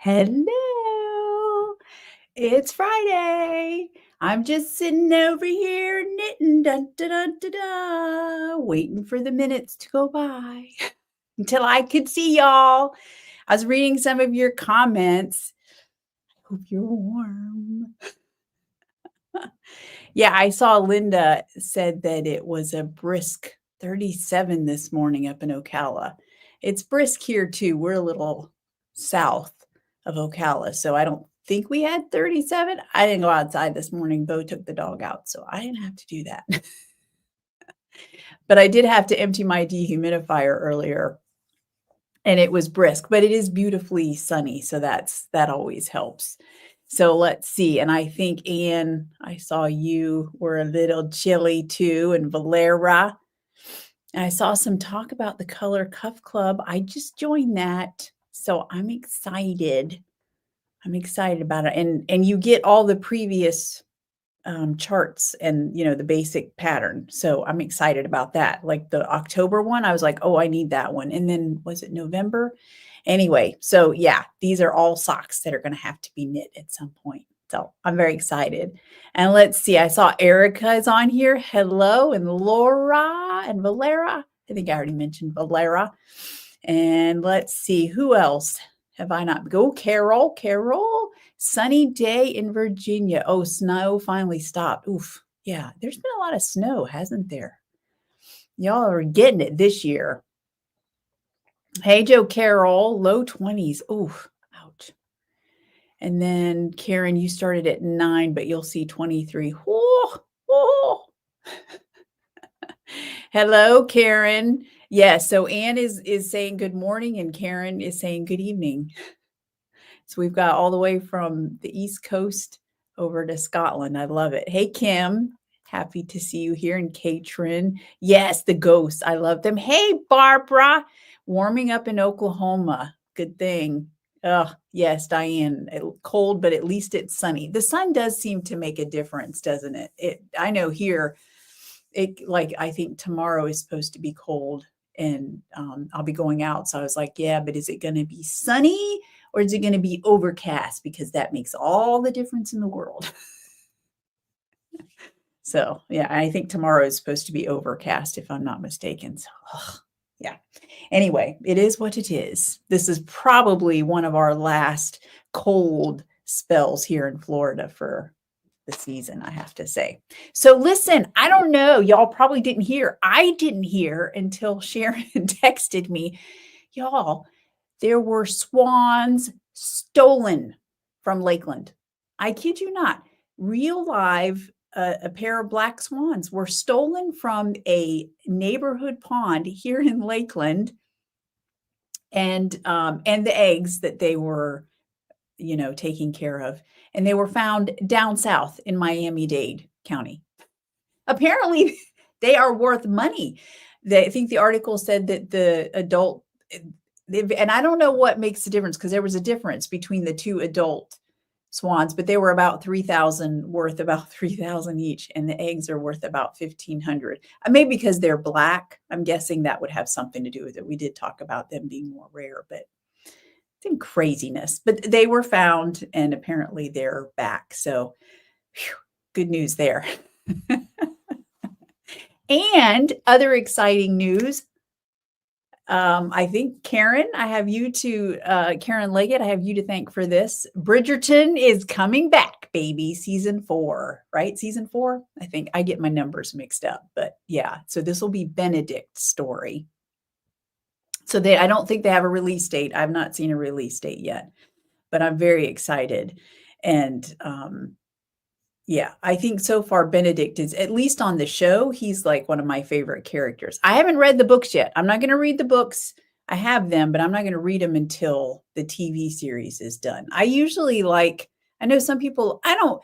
Hello. It's Friday. I'm just sitting over here knitting, dun, dun, dun, dun, dun, waiting for the minutes to go by until I could see y'all. I was reading some of your comments. Hope you're warm. Yeah, I saw Linda said that it was a brisk 37 this morning up in Ocala. It's brisk here too. We're a little south of Ocala, so I don't think we had 37. I didn't go outside this morning. Bo took the dog out, so I didn't have to do that. But I did have to empty my dehumidifier earlier, and it was brisk, but it is beautifully sunny, so that always helps. So let's see. And I think, Anne, I saw you were a little chilly too, and Valera. And I saw some talk about the Color Cuff Club. I just joined that, so I'm excited. I'm excited about it. And you get all the previous charts and, the basic pattern. So I'm excited about that. Like the October one, I was like, oh, I need that one. And then was it November? Anyway, so yeah, these are all socks that are going to have to be knit at some point. So I'm very excited. And let's see, I saw Erica is on here. Hello, and Laura and Valera. I think I already mentioned Valera. And let's see, who else have I not? Go, Carol. Sunny day in Virginia. Oh, snow finally stopped. Oof. Yeah, there's been a lot of snow, hasn't there? Y'all are getting it this year. Hey, Joe Carol, low 20s. Oof, ouch. And then Karen, you started at 9, but you'll see 23. Oh. Hello, Karen. Yeah, so Anne is saying good morning and Karen is saying good evening. So we've got all the way from the East Coast over to Scotland. I love it. Hey, Kim. Happy to see you here. And Katrin. Yes, the ghosts. I love them. Hey, Barbara. Warming up in Oklahoma. Good thing. Oh, yes, Diane. Cold, but at least it's sunny. The sun does seem to make a difference, doesn't it? I know here, I think tomorrow is supposed to be cold and I'll be going out. So I was like, yeah, but is it going to be sunny or is it going to be overcast? Because that makes all the difference in the world. So yeah, I think tomorrow is supposed to be overcast if I'm not mistaken. So yeah. Anyway, it is what it is. This is probably one of our last cold spells here in Florida for the season, I have to say. So listen, I don't know. Y'all probably didn't hear. I didn't hear until Sharon texted me. Y'all, there were swans stolen from Lakeland. I kid you not. Real live, a pair of black swans were stolen from a neighborhood pond here in Lakeland, and the eggs that they were, taking care of, and they were found down south in Miami-Dade County. Apparently, they are worth money. I think the article said that the adult, and I don't know what makes the difference because there was a difference between the two adult swans, but they were about 3,000, worth about 3,000 each, and the eggs are worth about 1,500. Maybe because they're black. I'm guessing that would have something to do with it. We did talk about them being more rare, but it's in craziness. But they were found, and apparently they're back. So, good news there. And other exciting news. I think Karen, Karen Leggett, I have you to thank for this. Bridgerton is coming back, baby. Season 4, right? Season 4? I think I get my numbers mixed up, but yeah. So this will be Benedict's story. So I don't think they have a release date. I've not seen a release date yet, but I'm very excited. And yeah, I think so far Benedict is, at least on the show, he's like one of my favorite characters. I haven't read the books yet. I'm not going to read the books. I have them, but I'm not going to read them until the TV series is done. I usually I know some people, I don't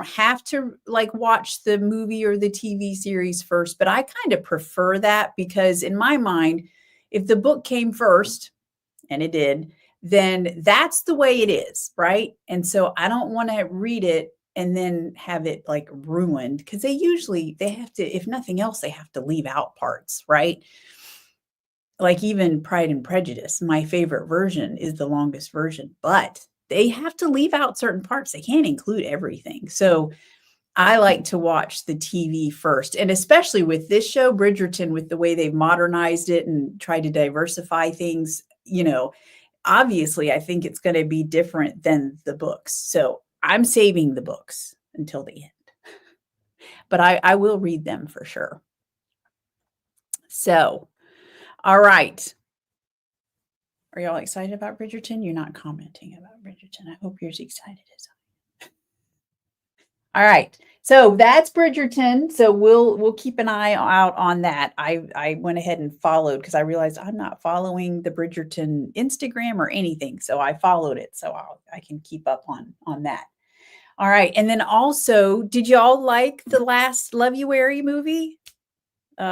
have to watch the movie or the TV series first, but I kind of prefer that because in my mind, if the book came first, and it did, then that's the way it is, right? And so I don't want to read it and then have it ruined because they have to, if nothing else, they have to leave out parts, right? Like even Pride and Prejudice, my favorite version is the longest version, but they have to leave out certain parts. They can't include everything. So I like to watch the TV first. And especially with this show, Bridgerton, with the way they've modernized it and tried to diversify things, obviously I think it's going to be different than the books. So I'm saving the books until the end. But I will read them for sure. So, all right. Are y'all excited about Bridgerton? You're not commenting about Bridgerton. I hope you're as excited as I am. All right. So that's Bridgerton. So we'll keep an eye out on that. I went ahead and followed because I realized I'm not following the Bridgerton Instagram or anything. So I followed it so I can keep up on that. All right. And then also, did y'all like the last Love You Aweigh movie?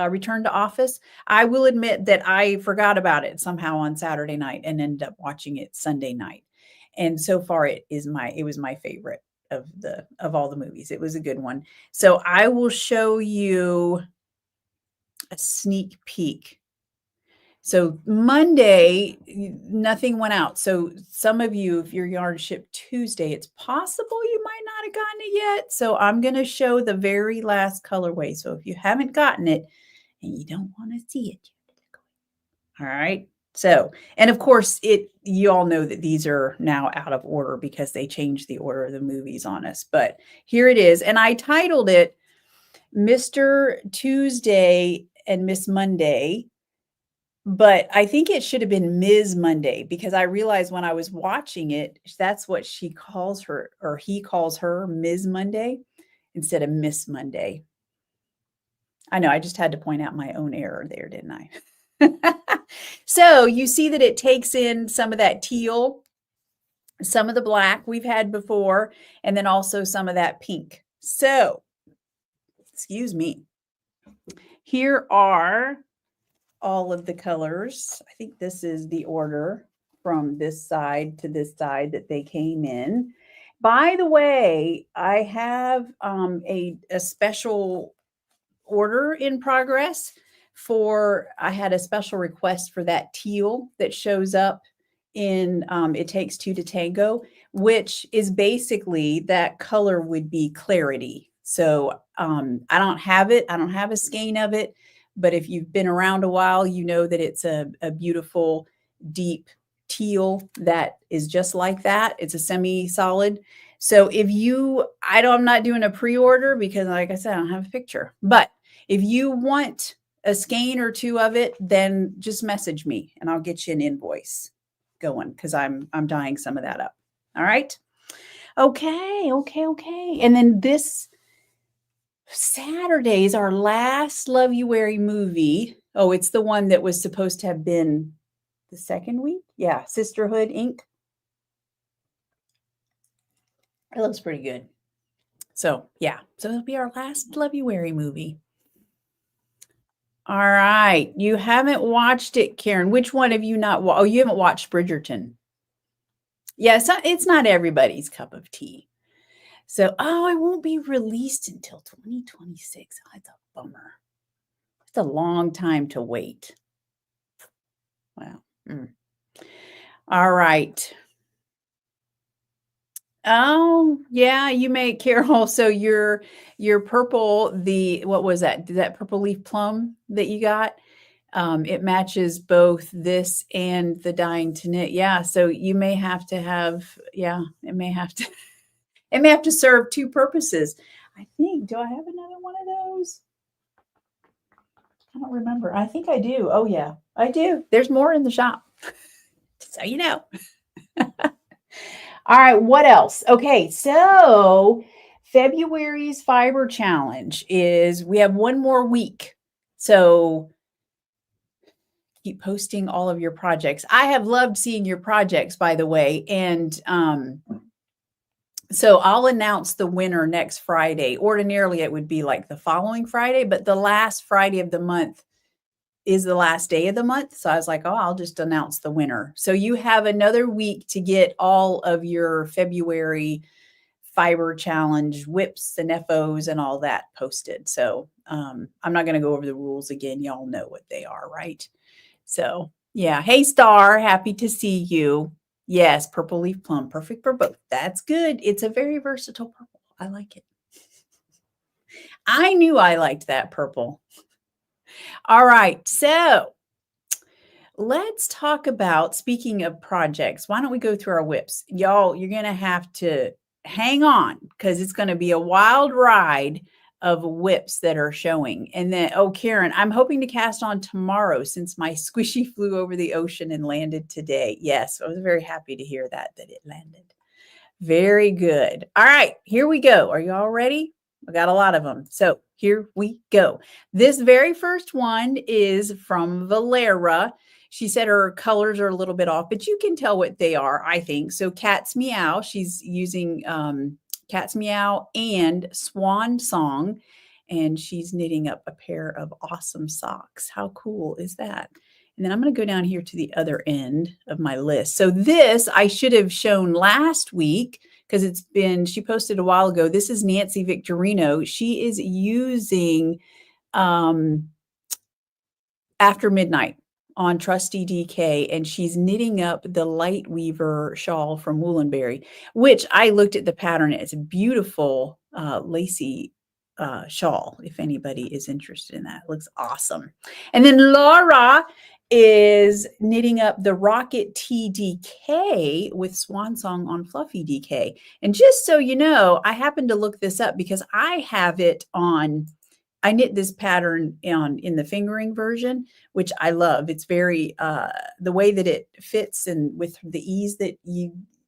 Return to Office. I will admit that I forgot about it somehow on Saturday night and ended up watching it Sunday night. And so far it was my favorite of all the movies. It was a good one. So I will show you a sneak peek. So Monday, nothing went out. So some of you, if your yarn shipped Tuesday, it's possible you might not have gotten it yet. So I'm going to show the very last colorway. So if you haven't gotten it and you don't want to see it, all right. So, and of course, you all know that these are now out of order because they changed the order of the movies on us. But here it is. And I titled it Mr. Tuesday and Miss Monday. But I think it should have been Ms. Monday because I realized when I was watching it, that's what she calls her, or he calls her, Ms. Monday instead of Miss Monday. I know, I just had to point out my own error there, didn't I? So you see that it takes in some of that teal, some of the black we've had before, and then also some of that pink. So, excuse me. Here are all of the colors. I think this is the order from this side to this side that they came in. By the way, I have a special order in progress I had a special request for that teal that shows up in It Takes Two to Tango, which is basically that color would be Clarity. So I don't have it. I don't have a skein of it. But if you've been around a while, you know that it's a beautiful, deep teal that is just like that. It's a semi-solid. So I'm not doing a pre-order because, like I said, I don't have a picture. But if you want a skein or two of it, then just message me and I'll get you an invoice going because I'm dyeing some of that up. All right. Okay. And then this Saturday is our last Love You Aweigh movie. Oh, it's the one that was supposed to have been the second week. Yeah. Sisterhood Inc. It looks pretty good. So yeah. So it'll be our last Love You Aweigh movie. All right. You haven't watched it, Karen. Which one have you not watched? Oh, you haven't watched Bridgerton. Yeah, it's not everybody's cup of tea. So, it won't be released until 2026. Oh, that's a bummer. It's a long time to wait. Wow. All right. Oh, yeah, you may, Carol. So your purple, what was that? That purple leaf plum that you got? It matches both this and the Dying to Knit. Yeah, so you may have to have, it may have to serve two purposes. I think, do I have another one of those? I don't remember. I think I do. Oh yeah, I do. There's more in the shop. So you know. All right, what else? Okay, so February's fiber challenge is we have one more week. So keep posting all of your projects. I have loved seeing your projects, by the way. And so I'll announce the winner next Friday. Ordinarily, it would be like the following Friday, but the last Friday of the month is the last day of the month. So I was like, I'll just announce the winner. So you have another week to get all of your February fiber challenge whips and FOs and all that posted. So I'm not going to go over the rules again. Y'all know what they are, right? So yeah. Hey, Star, happy to see you. Yes, purple leaf plum, perfect for both. That's good. It's a very versatile purple. I like it. I knew I liked that purple. All right, so let's talk about, speaking of projects, why don't we go through our whips? Y'all, you're going to have to hang on because it's going to be a wild ride of whips that are showing. And then, oh, Karen, I'm hoping to cast on tomorrow since my squishy flew over the ocean and landed today. Yes, I was very happy to hear that it landed. Very good. All right, here we go. Are you all ready? I got a lot of them. So here we go. This very first one is from Valera. She said her colors are a little bit off, but you can tell what they are, I think. So Cat's Meow, she's using Cat's Meow and Swan Song, and she's knitting up a pair of awesome socks. How cool is that? And then I'm going to go down here to the other end of my list. So this I should have shown last week because she posted a while ago. This is Nancy Victorino. She is using After Midnight on Trusty DK, and she's knitting up the Light Weaver shawl from Woolenberry, which I looked at the pattern. It's a beautiful lacy shawl, if anybody is interested in that. It looks awesome. And then Laura is knitting up the Rocket TDK with Swan Song on Fluffy DK. And just so you know, I happened to look this up because I have it on, I knit this pattern in the fingering version, which I love. It's very, the way that it fits and with the ease that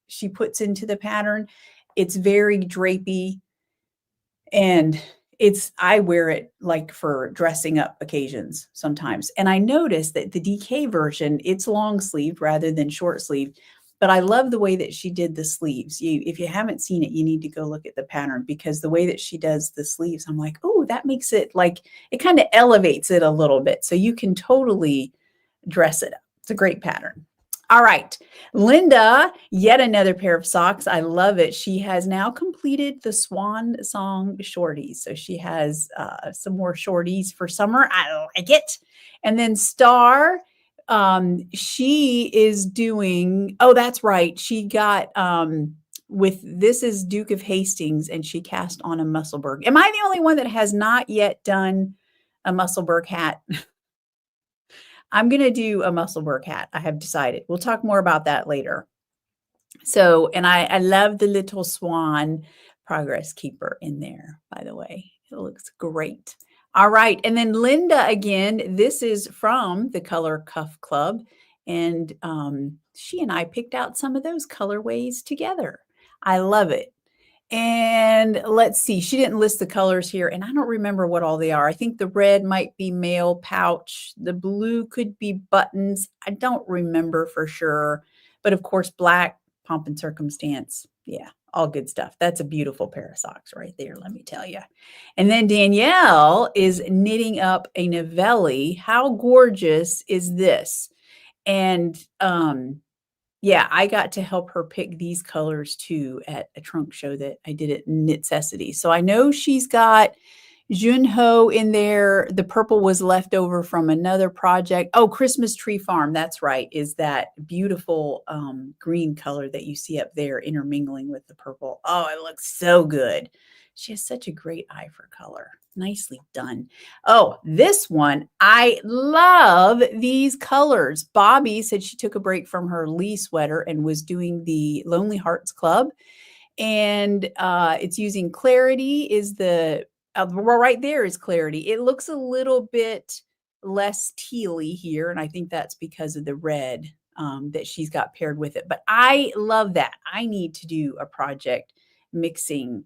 she puts into the pattern, it's very drapey, and I wear it like for dressing up occasions sometimes. And I noticed that the DK version, it's long sleeve rather than short sleeve, but I love the way that she did the sleeves. If you haven't seen it, you need to go look at the pattern because the way that she does the sleeves, I'm like, oh, that makes it like, it kind of elevates it a little bit. So you can totally dress it up. It's a great pattern. All right, Linda, yet another pair of socks. I love it. She has now completed the Swan Song shorties. So she has some more shorties for summer. I like it. And then Star, she is doing, oh, that's right. She got, this is Duke of Hastings, and she cast on a Musselburgh. Am I the only one that has not yet done a Musselburgh hat? I'm going to do a Musselburgh hat. I have decided. We'll talk more about that later. So, and I love the little swan progress keeper in there, by the way. It looks great. All right. And then Linda, again, this is from the Color Cuff Club. And she and I picked out some of those colorways together. I love it. And let's see, she didn't list the colors here, and I don't remember what all they are. I think the red might be mail pouch. The blue could be buttons. I don't remember for sure. But of course, black, pomp and circumstance. Yeah, all good stuff. That's a beautiful pair of socks right there, let me tell you. And then Danielle is knitting up a Novelli. How gorgeous is this? And yeah, I got to help her pick these colors too at a trunk show that I did at Knitcessity. So I know she's got Junho in there. The purple was left over from another project. Oh, Christmas Tree Farm. That's right. Is that beautiful green color that you see up there intermingling with the purple. Oh, it looks so good. She has such a great eye for color. Nicely done. Oh, this one, I love these colors. Bobby said she took a break from her Lee sweater and was doing the Lonely Hearts Club. And it's using Clarity is the, right there is Clarity. It looks a little bit less tealy here. And I think that's because of the red that she's got paired with it. But I love that. I need to do a project mixing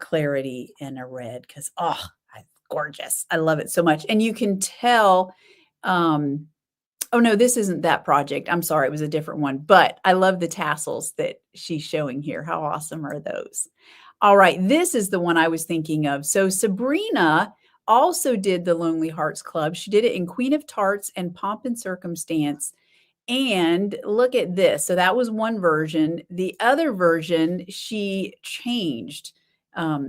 Clarity and a red because gorgeous. I love it so much. And you can tell oh no, this isn't that project. I'm sorry, it was a different one, but I love the tassels that she's showing here. How awesome are those? All right, this is the one I was thinking of. So Sabrina also did the Lonely Hearts Club. She did it in Queen of Tarts and Pomp and Circumstance. And look at this. So that was one version. The other version, she changed.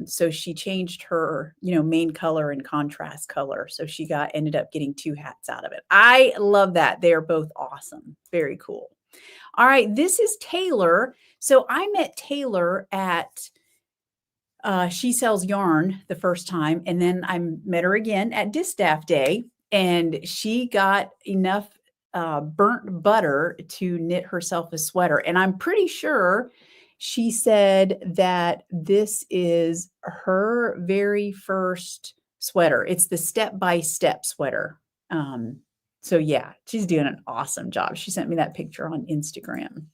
So she changed her, main color and contrast color. So she ended up getting two hats out of it. I love that. They are both awesome. Very cool. All right, this is Taylor. So I met Taylor at She Sells Yarn the first time, and then I met her again at Distaff Day, and she got enough burnt butter to knit herself a sweater. And I'm pretty sure she said that this is her very first sweater. It's the step-by-step sweater. So yeah, she's doing an awesome job. She sent me that picture on Instagram.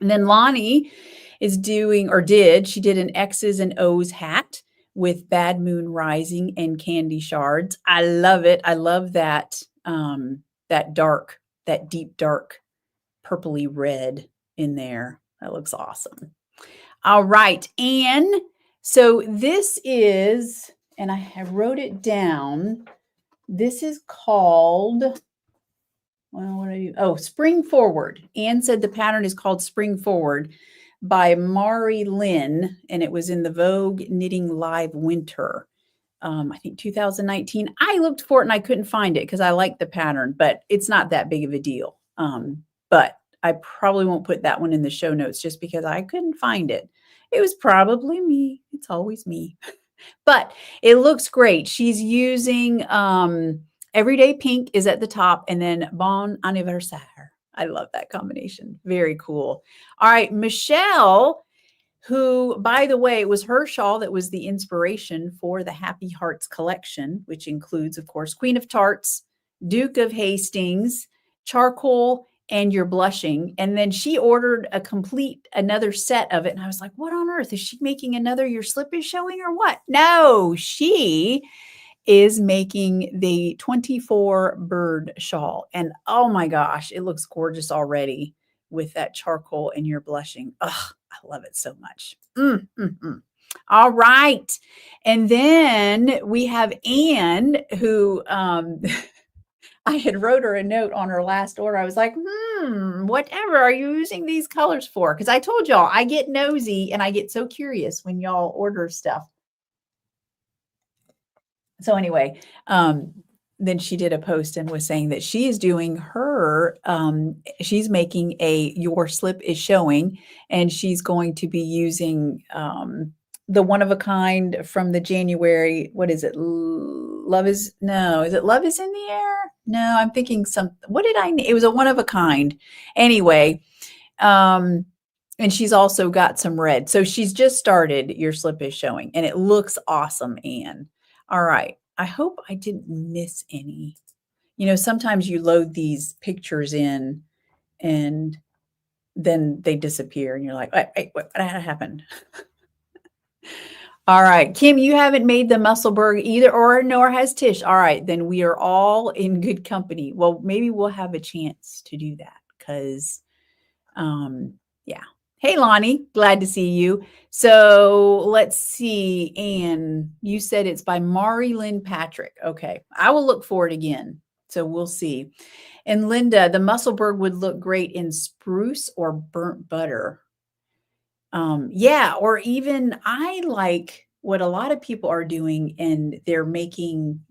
And then Lonnie is doing, or did, she did an X's and O's hat with Bad Moon Rising and candy shards. I love it. I love that, that deep dark purpley red in there. That looks awesome. All right. And so this is, and I wrote it down. This is called, well, what are you? Oh, Spring Forward. Anne said the pattern is called Spring Forward by Mari Lynn, and it was in the Vogue Knitting Live Winter, I think 2019. I looked for it and I couldn't find it because I like the pattern, but it's not that big of a deal. But I probably won't put that one in the show notes just because I couldn't find it. It was probably me. It's always me. But it looks great. She's using Everyday Pink is at the top, and then Bon Anniversaire. I love that combination. Very cool. All right, Michelle, who, by the way, it was her shawl that was the inspiration for the Happy Hearts collection, which includes, of course, Queen of Tarts, Duke of Hastings, Charcoal, and You're Blushing. And then she ordered another set of it. And I was like, what on earth? Is she making another Your Slip is Showing or what? No, she is making the 24 bird shawl. And oh my gosh, it looks gorgeous already with that charcoal and You're Blushing. Oh, I love it so much. All right. And then we have Anne, who I had wrote her a note on her last order. I was like, whatever are you using these colors for? Because I told y'all I get nosy and I get so curious when y'all order stuff. So anyway, then she did a post and was saying that she is doing her, she's making a Your Slip is Showing, and she's going to be using the one of a kind from the January, what is it? Is it Love is in the Air? No, I'm thinking what did I, it was a one of a kind. Anyway, and she's also got some red. So she's just started Your Slip is Showing, and it looks awesome, Anne. All right. I hope I didn't miss any. You know, sometimes you load these pictures in and then they disappear and you're like, what happened? All right. Kim, you haven't made the Musselburgh either, nor has Tish. All right. Then we are all in good company. Well, maybe we'll have a chance to do that because, yeah. Hey, Lonnie, glad to see you. So let's see. Anne, you said it's by Mari Lynn Patrick. Okay. I will look for it again. So we'll see. And Linda, the Musselburgh would look great in spruce or burnt butter. Yeah. Or even I like what a lot of people are doing, and they're making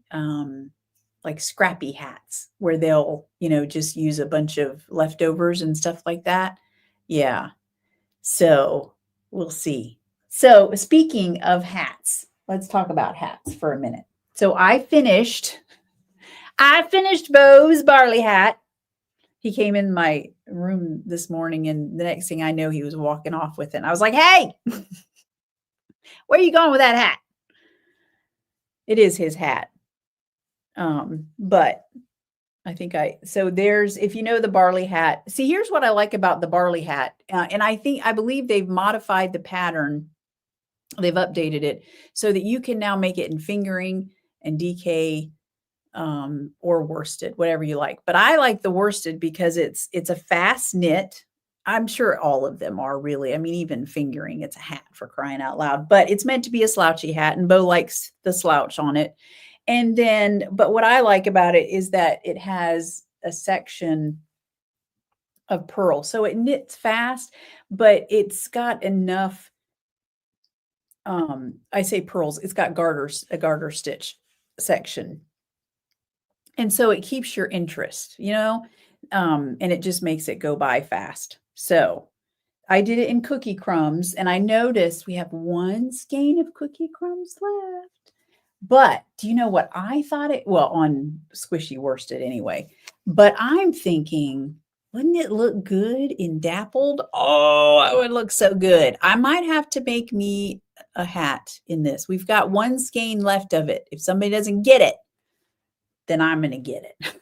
like scrappy hats where they'll, just use a bunch of leftovers and stuff like that. Yeah. So we'll see. So speaking of hats, let's talk about hats for a minute. So I finished Bo's barley hat. He came in my room this morning, and the next thing I know, he was walking off with it. And I was like, hey, where are you going with that hat? It is his hat. But I think so there's, if you know the barley hat, see, here's what I like about the barley hat. And I believe they've modified the pattern. They've updated it so that you can now make it in fingering and DK or worsted, whatever you like. But I like the worsted because it's a fast knit. I'm sure all of them are really. I mean, even fingering, it's a hat for crying out loud, but it's meant to be a slouchy hat, and Bo likes the slouch on it. And then, but what I like about it is that it has a section of purl. So it knits fast, but it's got enough, I say purls, it's got a garter stitch section. And so it keeps your interest, And it just makes it go by fast. So I did it in cookie crumbs, and I noticed we have one skein of cookie crumbs left. But do you know what I thought it, well, on squishy worsted anyway, but I'm thinking, wouldn't it look good in dappled? Oh, it would look so good. I might have to make me a hat in this. We've got one skein left of it. If somebody doesn't get it, then I'm going to get it.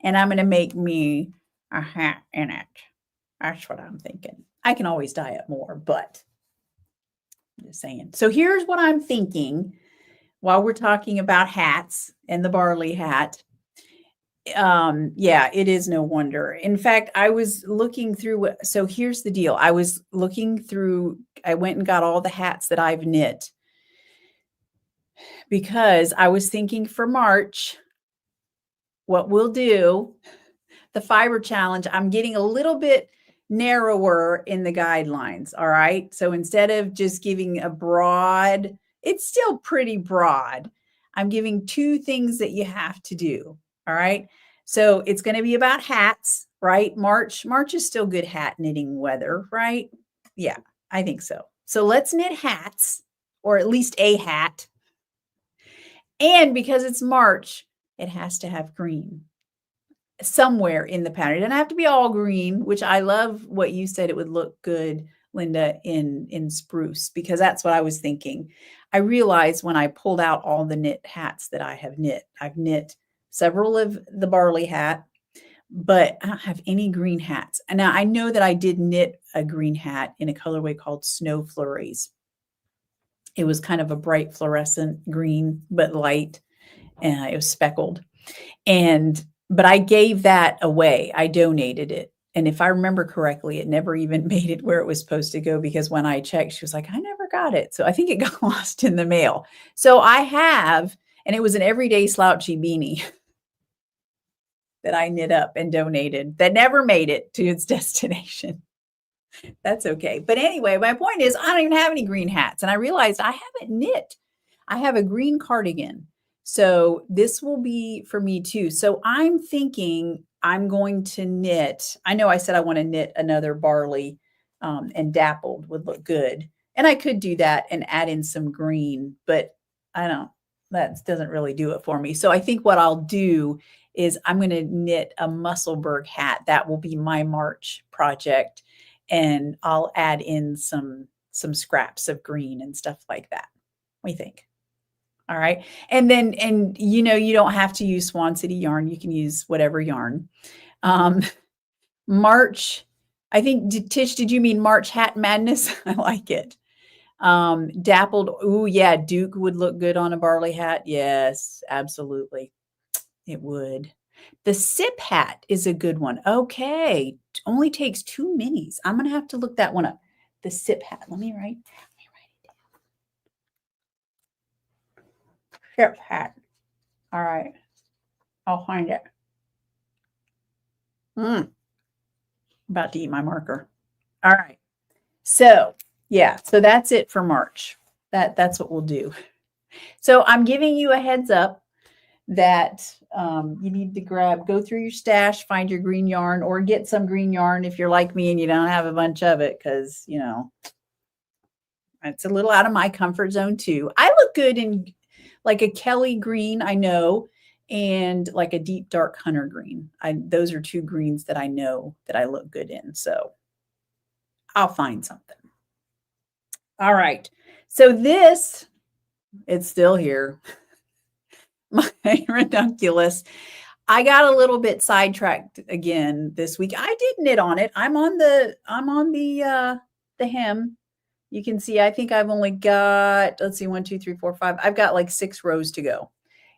And I'm going to make me a hat in it. That's what I'm thinking. I can always dye it more, but I'm just saying. So here's what I'm thinking while we're talking about hats and the barley hat. Yeah, it is no wonder. In fact, I was looking through, so here's the deal. I was looking through, I went and got all the hats that I've knit because I was thinking for March, what we'll do, the fiber challenge, I'm getting a little bit narrower in the guidelines. All right. So instead of just giving a broad, it's still pretty broad. I'm giving 2 things that you have to do. All right. So it's going to be about hats, right? March is still good hat knitting weather, right? Yeah, I think so. So let's knit hats, or at least a hat. And because it's March, it has to have green somewhere in the pattern. It doesn't have to be all green, which I love what you said it would look good, Linda, in spruce, because that's what I was thinking. I realized when I pulled out all the knit hats that I have knit, I've knit several of the barley hat, but I don't have any green hats. And now I know that I did knit a green hat in a colorway called Snow Flurries. It was kind of a bright fluorescent green, but light, and it was speckled. But I gave that away. I donated it. And if I remember correctly, it never even made it where it was supposed to go, because when I checked, she was like, I never got it. So I think it got lost in the mail. So I have, and it was an everyday slouchy beanie that I knit up and donated that never made it to its destination. That's okay. But anyway, my point is I don't even have any green hats. And I realized I haven't knit. I have a green cardigan. So this will be for me too. So I'm thinking I'm going to knit. I know I said I want to knit another barley, and dappled would look good. And I could do that and add in some green, but I don't, that doesn't really do it for me. So I think what I'll do is I'm going to knit a Musselburgh hat. That will be my March project. And I'll add in some scraps of green and stuff like that. What do you think? All right. And then, and you know, you don't have to use Swan City yarn. You can use whatever yarn. March, I think, Tish, did you mean March Hat Madness? I like it. Dappled. Oh yeah. Duke would look good on a barley hat. Yes, absolutely. It would. The sip hat is a good one. Okay. Only takes 2 minis. I'm going to have to look that one up. The sip hat. Let me write it down. Sip hat. All right. I'll find it. About to eat my marker. All right. So yeah, so that's it for March. That's what we'll do. So I'm giving you a heads up that you need to go through your stash, find your green yarn, or get some green yarn if you're like me and you don't have a bunch of it, because, you know, it's a little out of my comfort zone too. I look good in like a Kelly green, I know, and like a deep dark hunter green. Those are 2 greens that I know that I look good in. So I'll find something. All right. So this, it's still here. My ranunculus. I got a little bit sidetracked again this week. I did knit on it. I'm on the hem. You can see, I think I've only got, let's see, 1, 2, 3, 4, 5. I've got like 6 rows to go.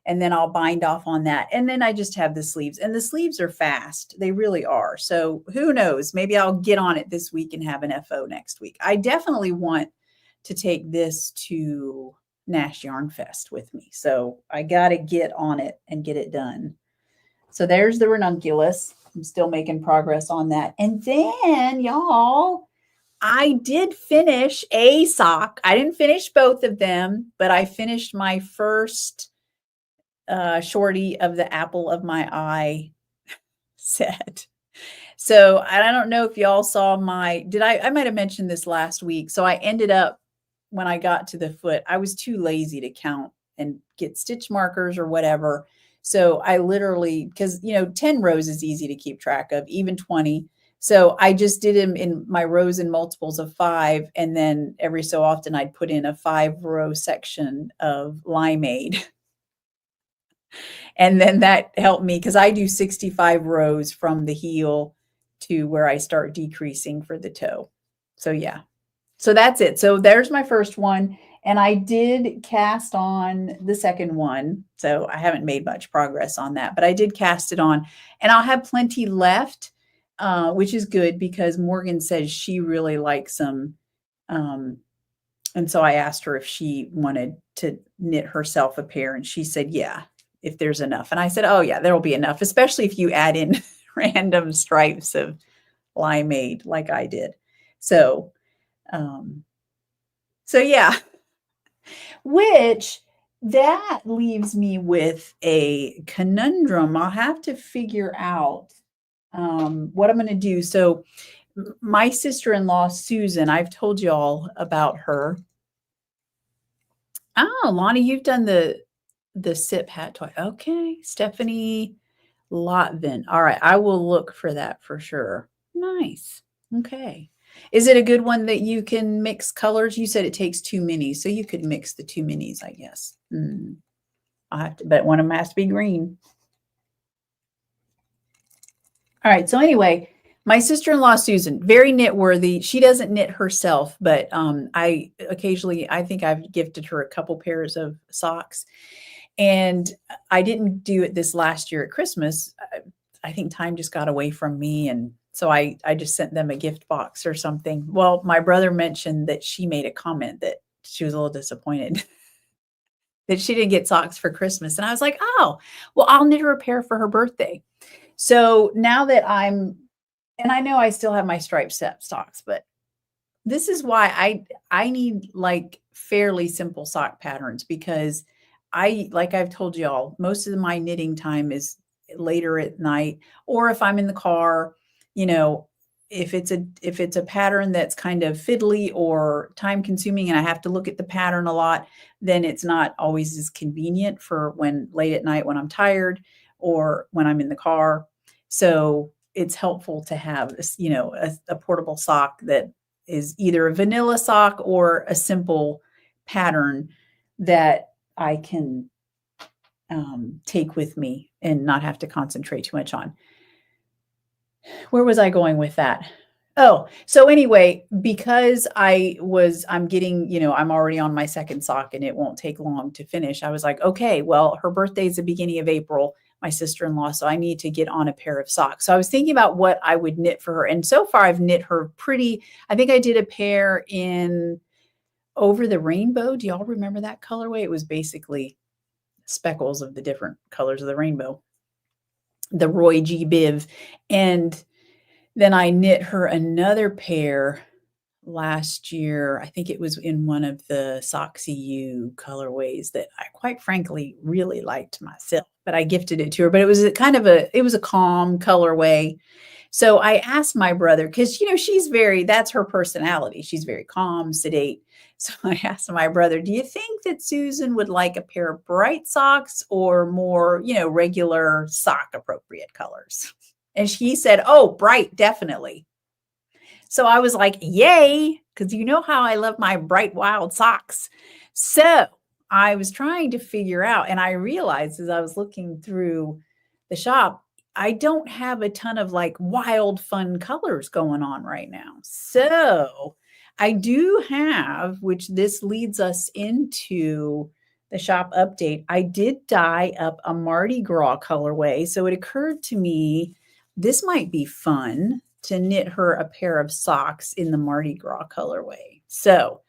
And then I'll bind off on that. And then I just have the sleeves, and the sleeves are fast. They really are. So who knows? Maybe I'll get on it this week and have an FO next week. I definitely want to take this to Nash Yarn Fest with me. So I got to get on it and get it done. So there's the ranunculus. I'm still making progress on that. And then, y'all, I did finish a sock. I didn't finish both of them, but I finished my first shorty of the apple of my eye set. So, and I don't know if y'all saw I might have mentioned this last week. So I ended up, when I got to the foot, I was too lazy to count and get stitch markers or whatever. So I literally, because 10 rows is easy to keep track of, even 20. So I just did them in my rows in multiples of 5. And then every so often I'd put in a 5-row section of limeade. And then that helped me because I do 65 rows from the heel to where I start decreasing for the toe. So yeah, so that's it. So there's my first one. And I did cast on the second one. So I haven't made much progress on that, but I did cast it on, and I'll have plenty left, which is good because Morgan says she really likes them. And so I asked her if she wanted to knit herself a pair, and she said, yeah, if there's enough. And I said, oh yeah, there'll be enough, especially if you add in random stripes of limeade like I did. So, so yeah, which that leaves me with a conundrum. I'll have to figure out what I'm going to do. So my sister-in-law, Susan, I've told you all about her. Oh, Lonnie, you've done the sip hat toy. Okay, Stephanie Lotvin. All right, I will look for that for sure. Nice. Okay. Is it a good one that you can mix colors? You said it takes 2 minis, so you could mix the 2 minis, I guess. I'll have to bet one of them has to be green. All right, so anyway, my sister-in-law, Susan, very knit worthy. She doesn't knit herself, but I think I've gifted her a couple pairs of socks. And I didn't do it this last year at Christmas. I think time just got away from me. And so I just sent them a gift box or something. Well, my brother mentioned that she made a comment that she was a little disappointed that she didn't get socks for Christmas. And I was like, oh, well, I'll knit her a pair for her birthday. So now that and I know I still have my striped socks, but this is why I need like fairly simple sock patterns, because like I've told y'all, most of my knitting time is later at night, or if I'm in the car, if it's a pattern that's kind of fiddly or time consuming and I have to look at the pattern a lot, then it's not always as convenient for when late at night when I'm tired or when I'm in the car. So it's helpful to have this, a portable sock that is either a vanilla sock or a simple pattern that I can take with me and not have to concentrate too much on. Where was I going with that? Oh, so anyway, because I'm getting, I'm already on my second sock and it won't take long to finish. I was like, okay, well, her birthday is the beginning of April, my sister-in-law, so I need to get on a pair of socks. So I was thinking about what I would knit for her. And so far I've knit her I think I did a pair in Over the Rainbow. Do y'all remember that colorway? It was basically speckles of the different colors of the rainbow, the Roy G. Biv. And then I knit her another pair last year. I think it was in one of the Soxy U colorways that I quite frankly really liked myself, but I gifted it to her. But it was it was a calm colorway. So I asked my brother, because that's her personality. She's very calm, sedate. So I asked my brother, do you think that Susan would like a pair of bright socks or more, regular sock appropriate colors? And he said, oh, bright, definitely. So I was like, yay, because you know how I love my bright, wild socks. So I was trying to figure out, and I realized as I was looking through the shop, I don't have a ton of like wild, fun colors going on right now. So I do have, which this leads us into the shop update. I did dye up a Mardi Gras colorway. So it occurred to me, this might be fun to knit her a pair of socks in the Mardi Gras colorway. So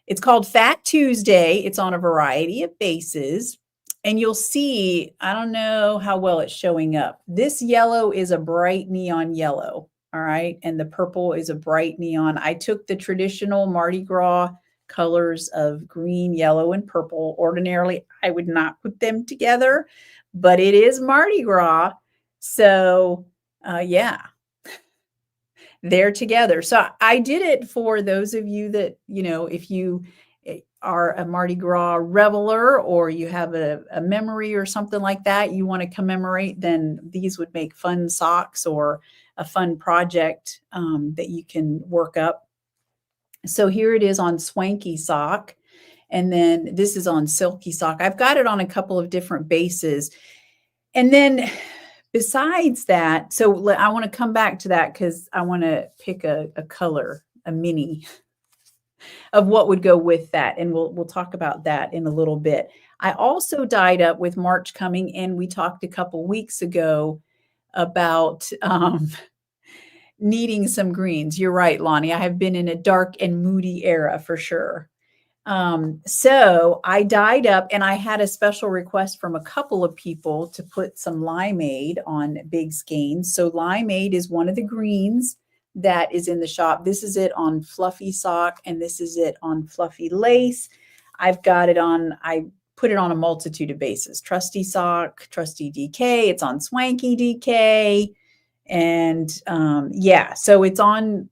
it's called Fat Tuesday. It's on a variety of bases. And you'll see, I don't know how well it's showing up. This yellow is a bright neon yellow, all right? And the purple is a bright neon. I took the traditional Mardi Gras colors of green, yellow, and purple. Ordinarily, I would not put them together, but it is Mardi Gras. So Yeah, they're together. So I did it for those of you that, if you are a Mardi Gras reveler or you have a memory or something like that you want to commemorate, then these would make fun socks or a fun project that you can work up. So here it is on Swanky Sock. And then this is on Silky Sock. I've got it on a couple of different bases. And then besides that, so I want to come back to that because I want to pick a color, a mini of what would go with that. And we'll talk about that in a little bit. I also dyed up with March coming, and we talked a couple weeks ago about needing some greens. You're right, Lonnie. I have been in a dark and moody era for sure. So I dyed up, and I had a special request from a couple of people to put some limeade on big skeins. So limeade is one of the greens that is in the shop. This is it on Fluffy Sock, and this is it on Fluffy Lace. I've got it on, I put it on a multitude of bases. Trusty Sock, Trusty DK, it's on Swanky DK. And yeah, so it's on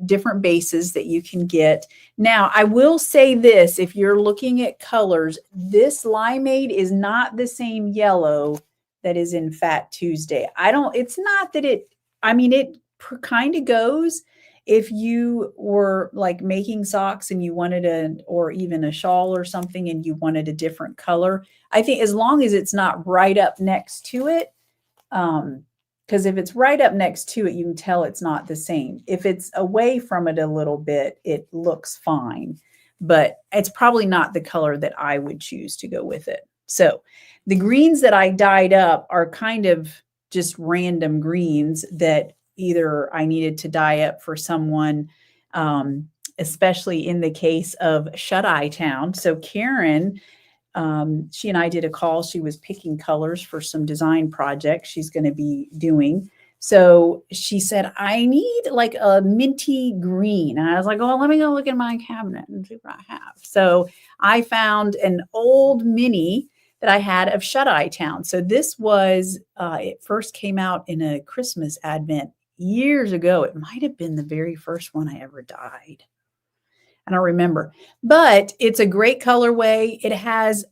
different bases that you can get. Now, I will say this, if you're looking at colors, this limeade is not the same yellow that is in Fat Tuesday. It's not that it kind of goes. If you were like making socks and you wanted or even a shawl or something and you wanted a different color, I think as long as it's not right up next to it, because if it's right up next to it, you can tell it's not the same. If it's away from it a little bit, it looks fine, but it's probably not the color that I would choose to go with it. So the greens that I dyed up are kind of just random greens that either I needed to dye up for someone, especially in the case of Shut Eye Town. So Karen, she and I did a call. She was picking colors for some design projects she's going to be doing. So she said, I need like a minty green. And I was like, oh, let me go look in my cabinet and see what I have. So I found an old mini that I had of Shut Eye Town. So this was, it first came out in a Christmas advent years ago. It might have been the very first one I ever dyed. I don't remember, but it's a great colorway. It has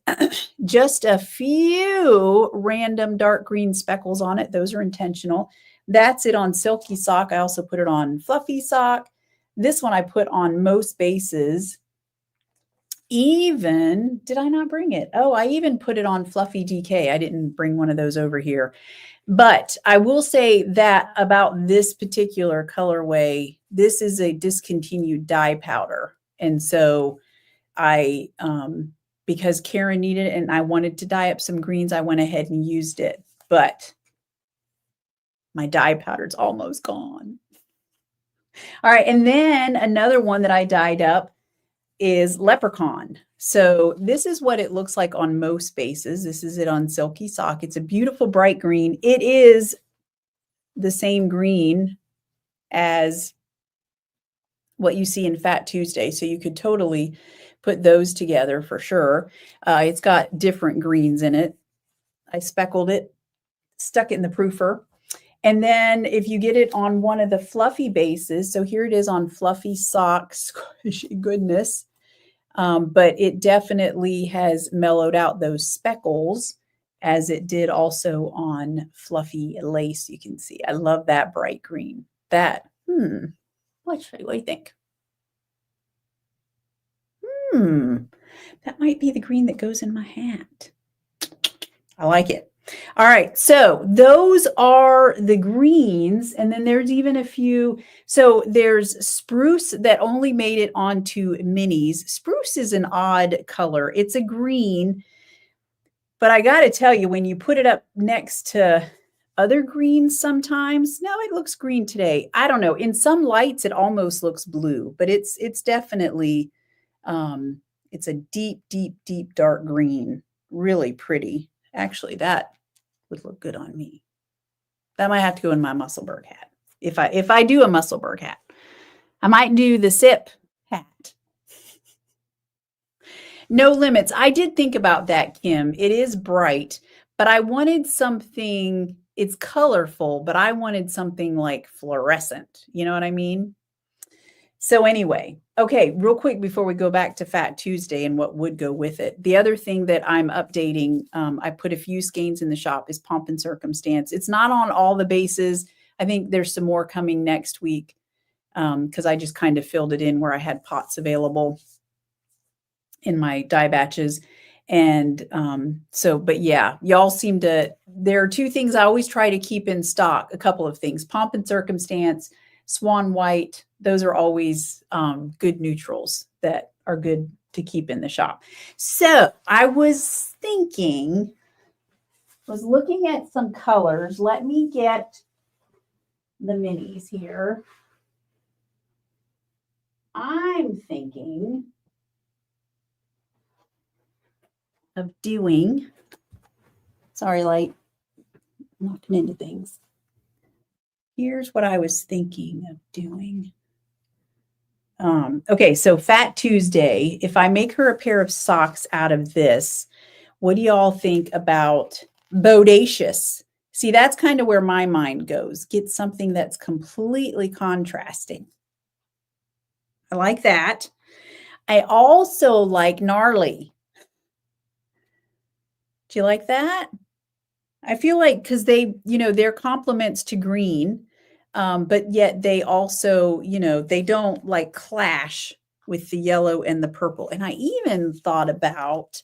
just a few random dark green speckles on it. Those are intentional. That's it on Silky Sock. I also put it on Fluffy Sock. This one I put on most bases. Even, did I not bring it? Oh, I even put it on Fluffy DK. I didn't bring one of those over here. But I will say that about this particular colorway, this is a discontinued dye powder. And so I, because Karen needed it and I wanted to dye up some greens, I went ahead and used it. But my dye powder's almost gone. All right. And then another one that I dyed up is Leprechaun. So this is what it looks like on most bases. This is it on Silky Sock. It's a beautiful bright green. It is the same green as what you see in Fat Tuesday. So you could totally put those together for sure. It's got different greens in it. I speckled it, stuck it in the proofer. And then if you get it on one of the fluffy bases, so here it is on Fluffy Socks, goodness. But it definitely has mellowed out those speckles as it did also on Fluffy Lace. You can see, I love that bright green. That, what do you think? That might be the green that goes in my hat. I like it. All right, so those are the greens, and then there's even a few. So there's spruce that only made it onto minis. Spruce is an odd color. It's a green, but I got to tell you, when you put it up next to other greens sometimes, no, it looks green today. I don't know. In some lights, it almost looks blue, but it's definitely, it's a deep, deep, deep dark green. Really pretty. Actually, that would look good on me. That might have to go in my Musselburgh hat. If I do a Musselburgh hat, I might do the SIP hat. No limits. I did think about that, Kim. It is bright, but I wanted something it's colorful, but I wanted something like fluorescent. You know what I mean? So anyway, okay, real quick before we go back to Fat Tuesday and what would go with it. The other thing that I'm updating, I put a few skeins in the shop, is Pomp and Circumstance. It's not on all the bases. I think there's some more coming next week because I just kind of filled it in where I had pots available in my die batches. And but yeah, y'all seem to, there are two things I always try to keep in stock, a couple of things: Pomp and Circumstance, Swan White. Those are always good neutrals that are good to keep in the shop. So I was thinking, was looking at some colors. Let me get the minis here. I'm thinking of doing, sorry, light, I'm knocking into things. Here's what I was thinking of doing. Okay, so Fat Tuesday, if I make her a pair of socks out of this, what do y'all think about Bodacious? See, that's kind of where my mind goes. Get something that's completely contrasting. I like that. I also like Gnarly. Do you like that? I feel like because they, they're complements to green, but yet they also, they don't like clash with the yellow and the purple. And I even thought about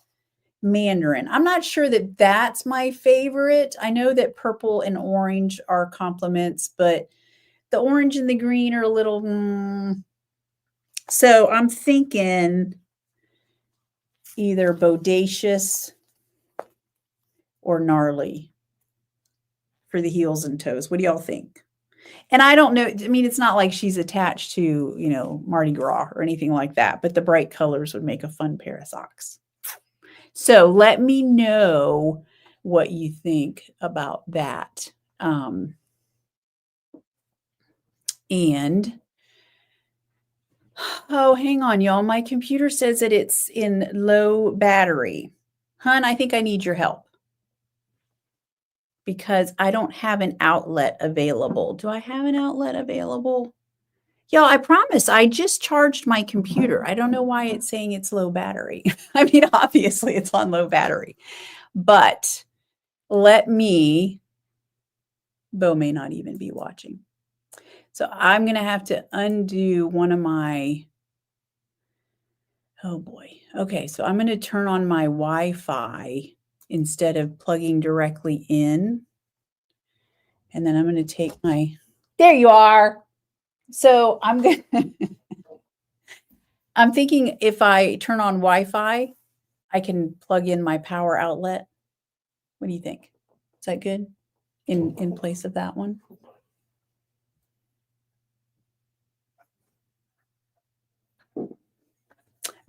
Mandarin. I'm not sure that that's my favorite. I know that purple and orange are complements, but the orange and the green are a little, So I'm thinking either Bodacious or Gnarly for the heels and toes. What do y'all think? And I don't know. I mean, it's not like she's attached to, Mardi Gras or anything like that, but the bright colors would make a fun pair of socks. So let me know what you think about that. And, oh, hang on, y'all. My computer says that it's in low battery. Hun, I think I need your help because I don't have an outlet available. Do I have an outlet available? Y'all, I promise I just charged my computer. I don't know why it's saying it's low battery. I mean, obviously it's on low battery, but Bo may not even be watching. So I'm going to have to undo one of my, oh boy. Okay, so I'm going to turn on my Wi-Fi instead of plugging directly in. And then I'm going to take there you are. So I'm thinking if I turn on Wi-Fi, I can plug in my power outlet. What do you think? Is that good in place of that one?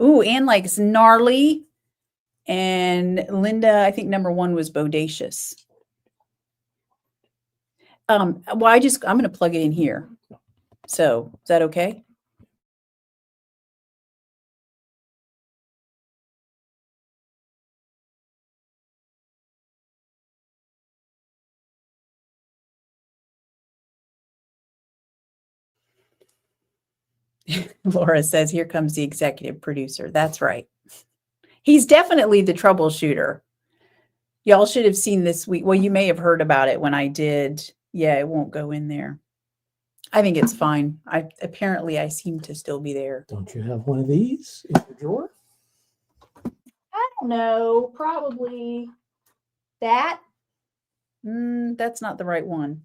Ooh, and like Gnarly and Linda, I think number 1 was Bodacious. Well, I'm going to plug it in here. So is that okay? Laura says, here comes the executive producer. That's right. He's definitely the troubleshooter. Y'all should have seen this week. Well, you may have heard about it when I did. Yeah, it won't go in there. I think it's fine. Apparently I seem to still be there. Don't you have one of these in your drawer? I don't know. Probably that. That's not the right one.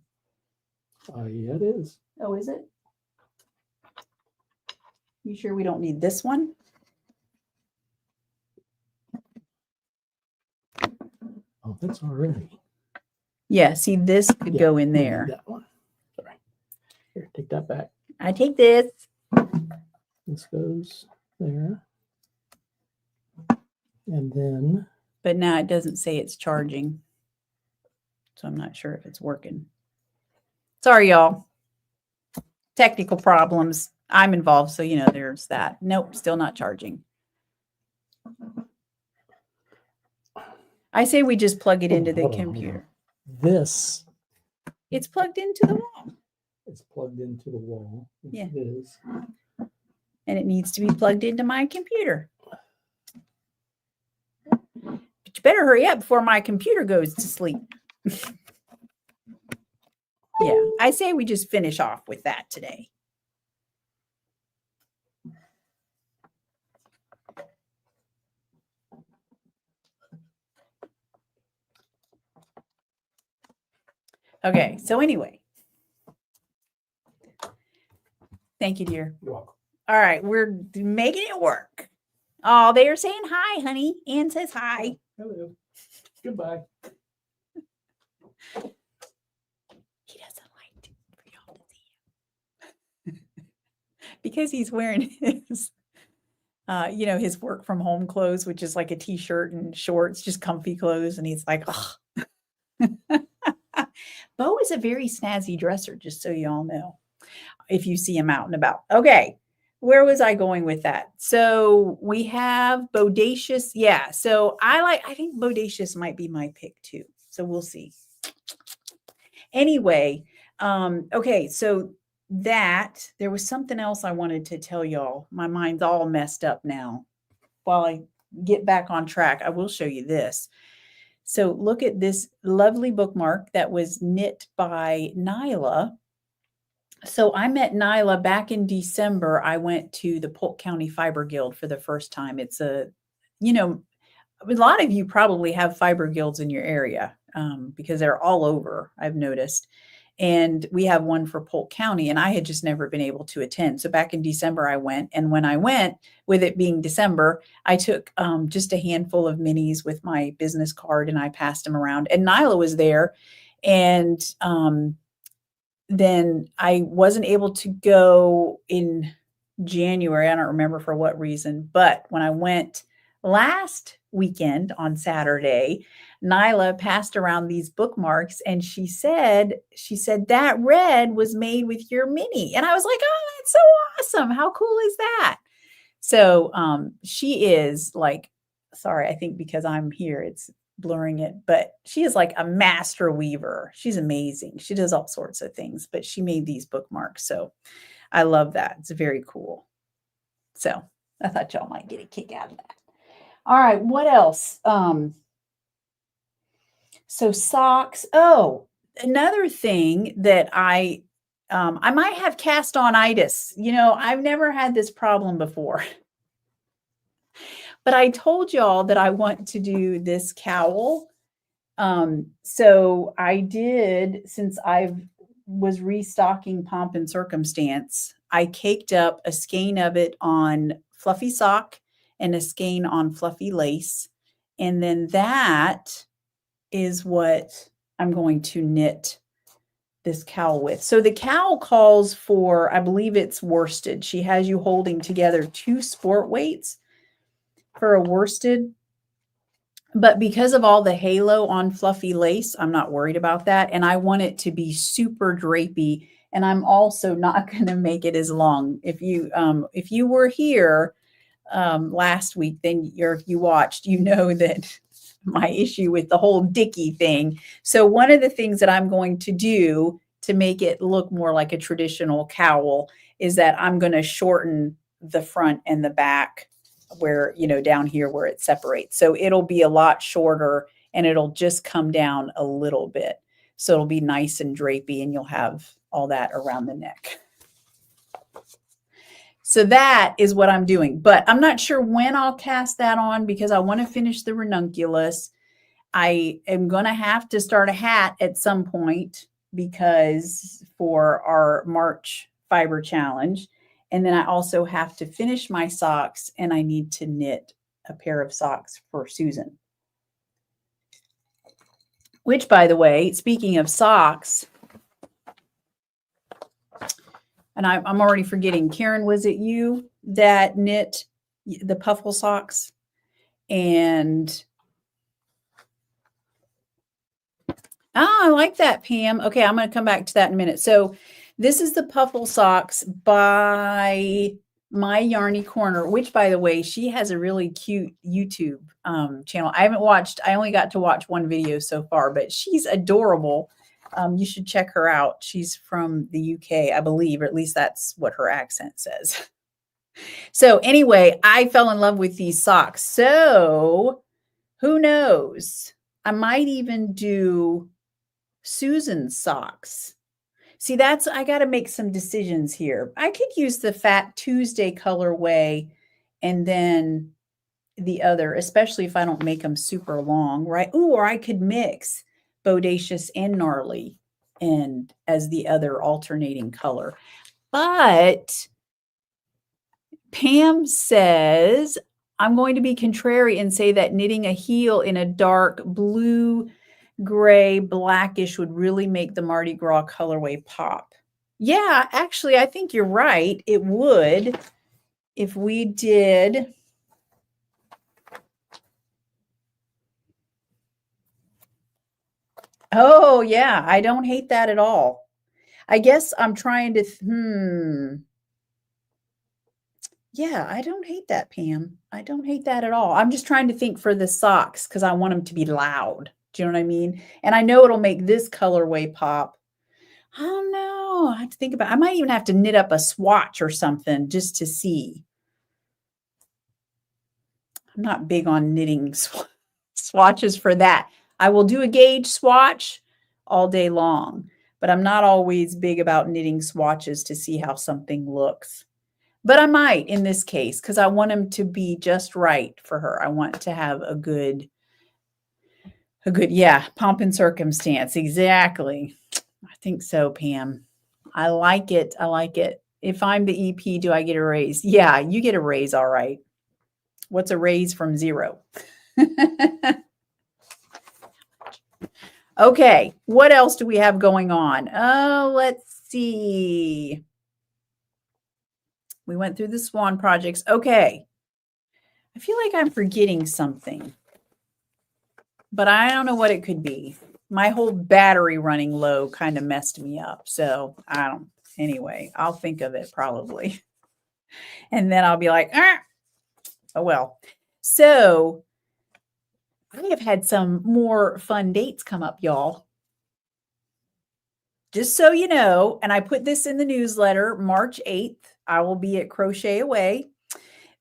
Yeah, it is. Oh, is it? You sure we don't need this one? Oh, that's already. Yeah, see, this could go in there. That one. Sorry. Here, take that back. I take this. This goes there. And then. But now it doesn't say it's charging. So I'm not sure if it's working. Sorry, y'all. Technical problems. I'm involved, so there's that. Nope, still not charging. I say we just plug it into the computer. This It's plugged into the wall. It's plugged into the wall. Yeah. It is. And it needs to be plugged into my computer. But you better hurry up before my computer goes to sleep. Yeah, I say we just finish off with that today. Okay, so anyway. Thank you, dear. You're welcome. All right, we're making it work. Oh, they are saying hi, honey. Ann says hi. Hello. Goodbye. He doesn't like for y'all to see him. Because he's wearing his, his work from home clothes, which is like a t-shirt and shorts, just comfy clothes. And he's like, oh. Bo is a very snazzy dresser, just so you all know, if you see him out and about. Okay, where was I going with that? So we have Bodacious. Yeah, so I think Bodacious might be my pick too. So we'll see. Anyway, okay, so that, there was something else I wanted to tell y'all. My mind's all messed up now. While I get back on track, I will show you this. So look at this lovely bookmark that was knit by Nyla. So I met Nyla back in December. I went to the Polk County Fiber Guild for the first time. It's a lot of you probably have fiber guilds in your area because they're all over, I've noticed. And we have one for Polk County, and I had just never been able to attend. So back in December, I went. And when I went, with it being December, I took just a handful of minis with my business card, and I passed them around. And Nyla was there. And then I wasn't able to go in January. I don't remember for what reason. But when I went last weekend on Saturday, Nyla passed around these bookmarks, and she said that red was made with your mini. And I was like, oh, that's so awesome. How cool is that? So she is like, sorry, I think because I'm here, it's blurring it, but she is like a master weaver. She's amazing. She does all sorts of things, but she made these bookmarks. So I love that. It's very cool. So I thought y'all might get a kick out of that. All right, what else? So socks. Oh, another thing that I might have cast on itis. I've never had this problem before. But I told y'all that I want to do this cowl. So I did, since I was restocking Pomp and Circumstance, I caked up a skein of it on fluffy sock and a skein on fluffy lace. And then that is what I'm going to knit this cowl with. So the cowl calls for, I believe it's worsted. She has you holding together 2 sport weights for a worsted. But because of all the halo on fluffy lace, I'm not worried about that. And I want it to be super drapey. And I'm also not going to make it as long. If you were here last week, then you watched, you know that my issue with the whole Dickie thing. So one of the things that I'm going to do to make it look more like a traditional cowl is that I'm going to shorten the front and the back where, down here where it separates. So it'll be a lot shorter and it'll just come down a little bit. So it'll be nice and drapey and you'll have all that around the neck. So that is what I'm doing, but I'm not sure when I'll cast that on because I want to finish the ranunculus. I am going to have to start a hat at some point because for our March fiber challenge. And then I also have to finish my socks and I need to knit a pair of socks for Susan. Which, by the way, speaking of socks, and I'm already forgetting, Karen, was it you that knit the puffle socks? And I like that, Pam. Okay, I'm going to come back to that in a minute. So this is the puffle socks by My Yarny Corner, which, by the way, she has a really cute YouTube channel. I only got to watch one video so far, but she's adorable. You should check her out. She's from the UK, I believe, or at least that's what her accent says. So anyway, I fell in love with these socks. So who knows? I might even do Susan's socks. See, I got to make some decisions here. I could use the Fat Tuesday colorway and then the other, especially if I don't make them super long, right? Ooh, or I could mix Bodacious and Gnarly and as the other alternating color. But Pam says, I'm going to be contrary and say that knitting a heel in a dark blue, gray, blackish would really make the Mardi Gras colorway pop. Yeah, actually, I think you're right. It would if we did. Oh, yeah, I don't hate that at all. I guess I'm trying to, yeah, I don't hate that, Pam. I don't hate that at all. I'm just trying to think for the socks because I want them to be loud. Do you know what I mean? And I know it'll make this colorway pop. I don't know. I have to think about it. I might even have to knit up a swatch or something just to see. I'm not big on knitting swatches for that. I will do a gauge swatch all day long, but I'm not always big about knitting swatches to see how something looks. But I might in this case because I want them to be just right for her. I want to have a good, yeah, pomp and circumstance. Exactly. I think so, Pam. I like it. I like it. If I'm the EP, do I get a raise? Yeah, you get a raise. All right. What's a raise from 0? Okay. What else do we have going on? Oh, let's see. We went through the Swan projects. Okay. I feel like I'm forgetting something, but I don't know what it could be. My whole battery running low kind of messed me up. So anyway, I'll think of it probably. And then I'll be like, oh, well. So I have had some more fun dates come up, y'all. Just so you know, and I put this in the newsletter, March 8th, I will be at Crochet Aweigh.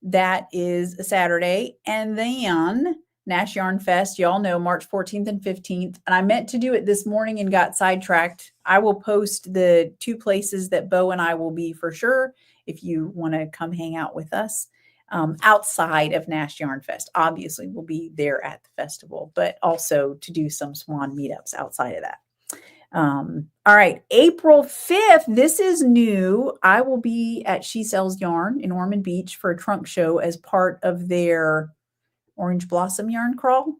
That is a Saturday. And then Nash Yarn Fest, y'all know, March 14th and 15th. And I meant to do it this morning and got sidetracked. I will post the 2 places that Bo and I will be for sure if you want to come hang out with us outside of Nash Yarn Fest. Obviously, we'll be there at the festival, but also to do some Swan meetups outside of that. All right, April 5th, this is new. I will be at She Sells Yarn in Ormond Beach for a trunk show as part of their Orange Blossom Yarn Crawl.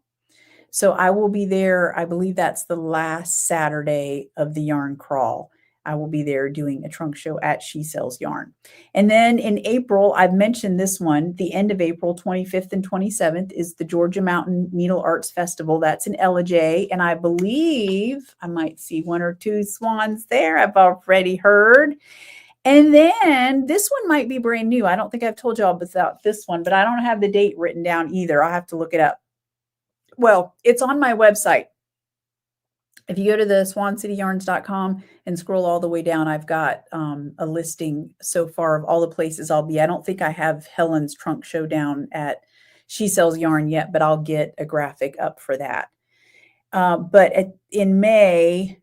So I will be there. I believe that's the last Saturday of the yarn crawl. I will be there doing a trunk show at She Sells Yarn. And then in April, I've mentioned this one, the end of April, 25th and 27th is the Georgia Mountain Needle Arts Festival. That's in LJ. And I believe I might see 1 or 2 swans there. I've already heard. And then this one might be brand new. I don't think I've told y'all about this one, but I don't have the date written down either. I'll have to look it up. Well, it's on my website. If you go to the swancityyarns.com and scroll all the way down, I've got a listing so far of all the places I'll be. I don't think I have Helen's trunk show down at She Sells Yarn yet, but I'll get a graphic up for that. But in May,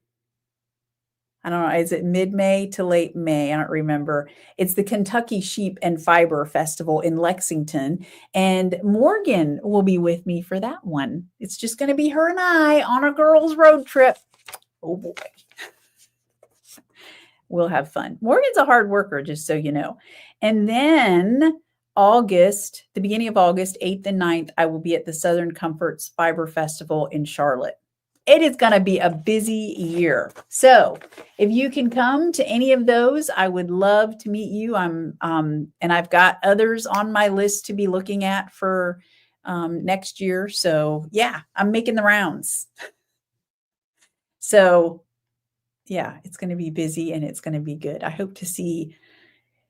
I don't know, is it mid-May to late May? I don't remember. It's the Kentucky Sheep and Fiber Festival in Lexington. And Morgan will be with me for that one. It's just going to be her and I on a girls' road trip. Oh, boy. We'll have fun. Morgan's a hard worker, just so you know. And then August, the beginning of August, 8th and 9th, I will be at the Southern Comforts Fiber Festival in Charlotte. It is going to be a busy year. So if you can come to any of those, I would love to meet you. And I've got others on my list to be looking at for next year. So yeah, I'm making the rounds. So yeah, it's going to be busy and it's going to be good. I hope to see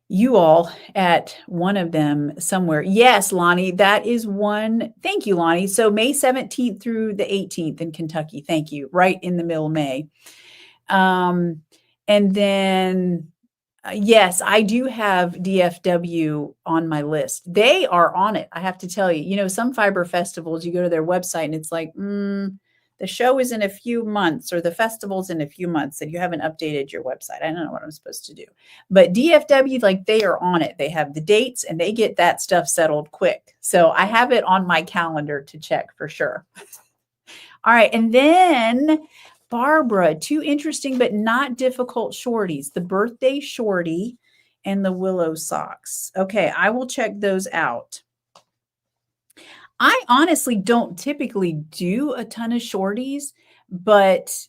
you all at one of them somewhere. Yes, Lonnie, that is one. Thank you, Lonnie. So May 17th through the 18th in Kentucky. Thank you. Right in the middle of May. And then, yes, I do have DFW on my list. They are on it. I have to tell you, some fiber festivals, you go to their website and it's like, the show is in a few months or the festival's in a few months and you haven't updated your website. I don't know what I'm supposed to do. But DFW, like they are on it. They have the dates and they get that stuff settled quick. So I have it on my calendar to check for sure. All right. And then Barbara, two interesting but not difficult shorties, the birthday shorty and the willow socks. Okay, I will check those out. I honestly don't typically do a ton of shorties, but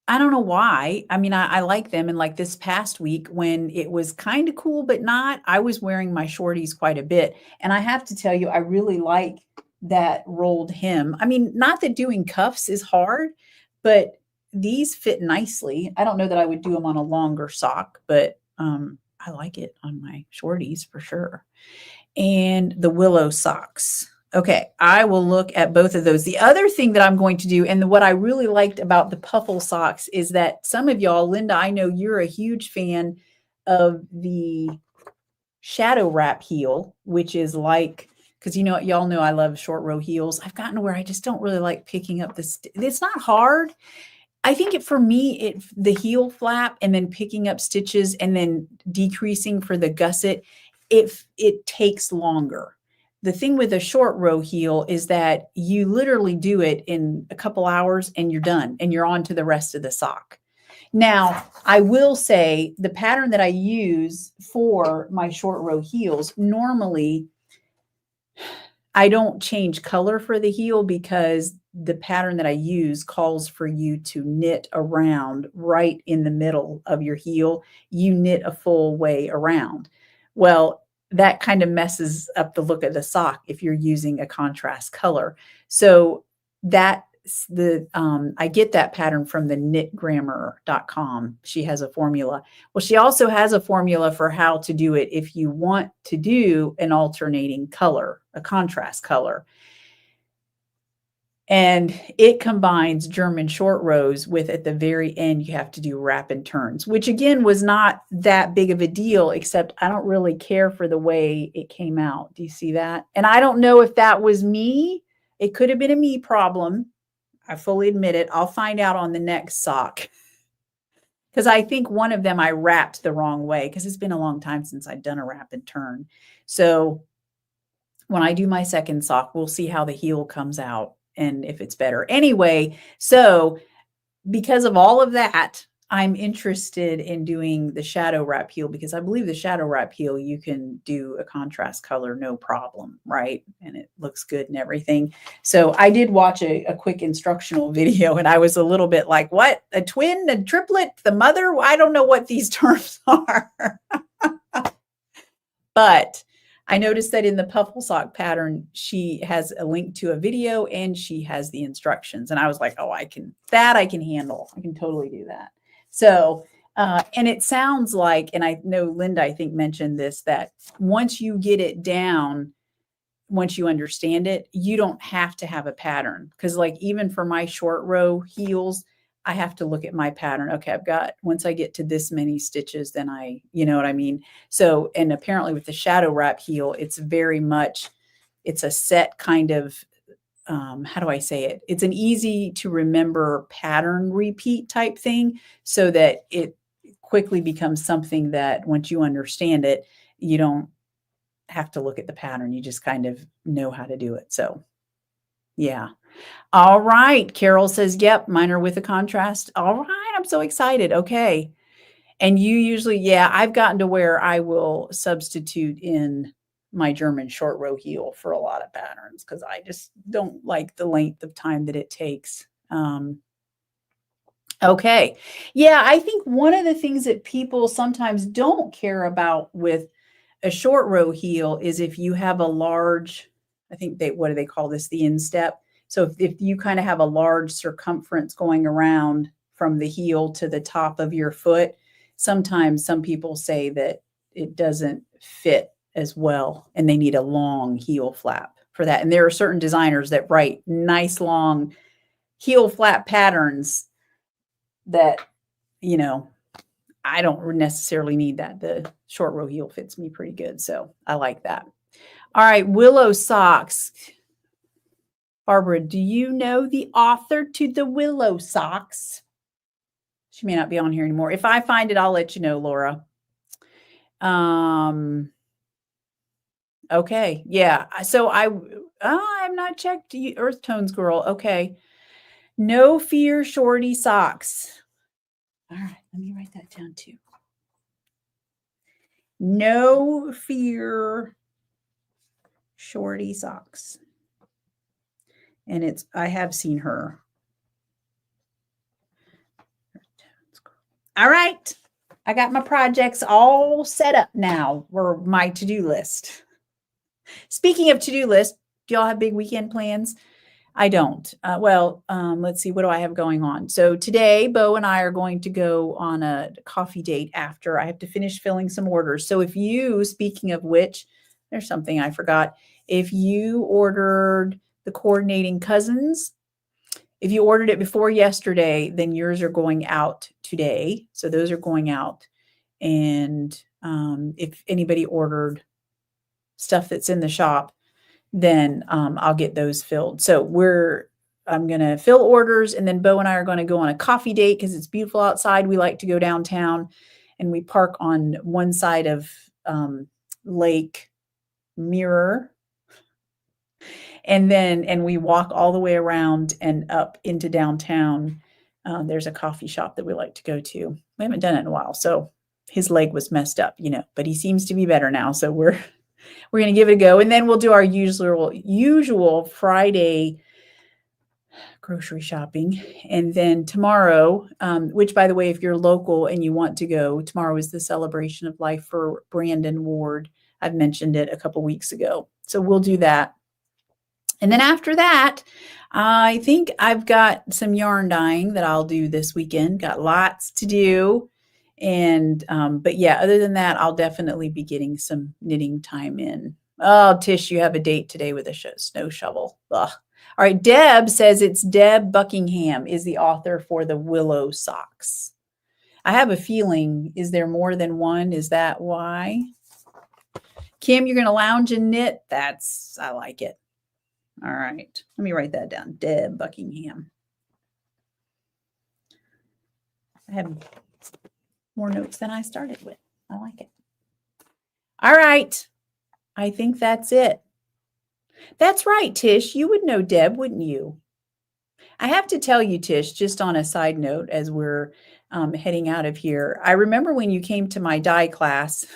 I don't know why. I mean, I like them. And like this past week when it was kind of cool, but not, I was wearing my shorties quite a bit. And I have to tell you, I really like that rolled hem. I mean, not that doing cuffs is hard, but these fit nicely. I don't know that I would do them on a longer sock, but I like it on my shorties for sure. And the willow socks. Okay, I will look at both of those. The other thing that I'm going to do, and what I really liked about the puffle socks is that some of y'all, Linda, I know you're a huge fan of the shadow wrap heel, which is like, because y'all know I love short row heels. I've gotten to where I just don't really like picking up this. It's not hard. I think for me, the heel flap and then picking up stitches and then decreasing for the gusset, it takes longer. The thing with a short row heel is that you literally do it in a couple hours and you're done and you're on to the rest of the sock. Now, I will say the pattern that I use for my short row heels, normally I don't change color for the heel because the pattern that I use calls for you to knit around right in the middle of your heel. You knit a full way around. Well, that kind of messes up the look of the sock if you're using a contrast color. So I get that pattern from the knitgrammar.com. She has a formula. Well, she also has a formula for how to do it if you want to do an alternating color, a contrast color. And it combines German short rows with, at the very end, you have to do wrap and turns, which again was not that big of a deal, except I don't really care for the way it came out. Do you see that? And I don't know if that was me. It could have been a me problem. I fully admit it. I'll find out on the next sock. Because I think one of them I wrapped the wrong way because it's been a long time since I'd done a wrap and turn. So when I do my second sock, we'll see how the heel comes out and if it's better. Anyway, so because of all of that, I'm interested in doing the shadow wrap heel because I believe the shadow wrap heel, you can do a contrast color, no problem, right? And it looks good and everything. So I did watch a quick instructional video and I was a little bit like, what? A twin, a triplet, the mother? I don't know what these terms are. But I noticed that in the puffle sock pattern, she has a link to a video and she has the instructions. And I was like, oh, I can handle. I can totally do that. So, and it sounds like, and I know Linda, I think mentioned this, that once you get it down, once you understand it, you don't have to have a pattern. Because like even for my short row heels, I have to look at my pattern. Okay, once I get to this many stitches, then you know what I mean? So, and apparently with the shadow wrap heel, it's very much, it's a set kind of, how do I say it? It's an easy to remember pattern repeat type thing so that it quickly becomes something that once you understand it, you don't have to look at the pattern. You just kind of know how to do it. So yeah. All right. Carol says, yep, mine are with a contrast. All right. I'm so excited. Okay. And you usually, yeah, I've gotten to where I will substitute in my German short row heel for a lot of patterns because I just don't like the length of time that it takes. Okay. Yeah, I think one of the things that people sometimes don't care about with a short row heel is if you have a large, I think what do they call this? The instep. So if you kind of have a large circumference going around from the heel to the top of your foot, sometimes some people say that it doesn't fit as well and they need a long heel flap for that. And there are certain designers that write nice long heel flap patterns that, you know, I don't necessarily need that. The short row heel fits me pretty good. So I like that. All right. Willow socks. Barbara, do you know the author to the Willow socks? She may not be on here anymore. If I find it, I'll let you know, Laura. Okay. Yeah. So I'm not checked. Earth Tones girl. Okay. No Fear Shorty socks. All right. Let me write that down too. No Fear Shorty socks. And I have seen her. All right. I got my projects all set up now for my to-do list. Speaking of to-do list, do y'all have big weekend plans? I don't. Let's see. What do I have going on? So today, Bo and I are going to go on a coffee date after I have to finish filling some orders. So if you, speaking of which, there's something I forgot. If you ordered the coordinating cousins, if you ordered it before yesterday, then yours are going out today. So those are going out. And if anybody ordered stuff that's in the shop, then I'll get those filled. So I'm going to fill orders, and then Bo and I are going to go on a coffee date because it's beautiful outside. We like to go downtown, and we park on one side of Lake Mirror. And we walk all the way around and up into downtown. There's a coffee shop that we like to go to. We haven't done it in a while. So his leg was messed up, but he seems to be better now. So we're going to give it a go. And then we'll do our usual Friday grocery shopping. And then tomorrow, which by the way, if you're local and you want to go, tomorrow is the celebration of life for Brandon Ward. I've mentioned it a couple weeks ago. So we'll do that. And then after that, I think I've got some yarn dyeing that I'll do this weekend. Got lots to do. And, but yeah, other than that, I'll definitely be getting some knitting time in. Oh, Tish, you have a date today with a snow shovel. Ugh. All right. Deb says it's Deb Buckingham is the author for the Willow socks. I have a feeling, is there more than one? Is that why? Kim, you're going to lounge and knit? I like it. All right. Let me write that down. Deb Buckingham. I have more notes than I started with. I like it. All right. I think that's it. That's right, Tish. You would know Deb, wouldn't you? I have to tell you, Tish, just on a side note, as we're heading out of here, I remember when you came to my dye class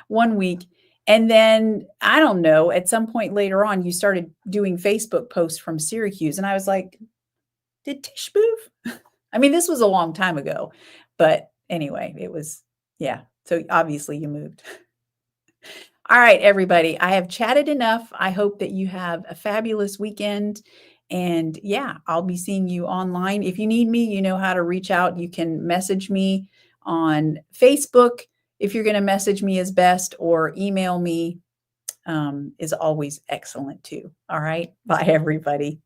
one week, and then, I don't know, at some point later on, you started doing Facebook posts from Syracuse. And I was like, did Tish move? I mean, this was a long time ago. But anyway, it was, yeah. So obviously you moved. All right, everybody. I have chatted enough. I hope that you have a fabulous weekend. And yeah, I'll be seeing you online. If you need me, you know how to reach out. You can message me on Facebook. If you're going to message me is best, or email me is always excellent too. All right. Bye, everybody.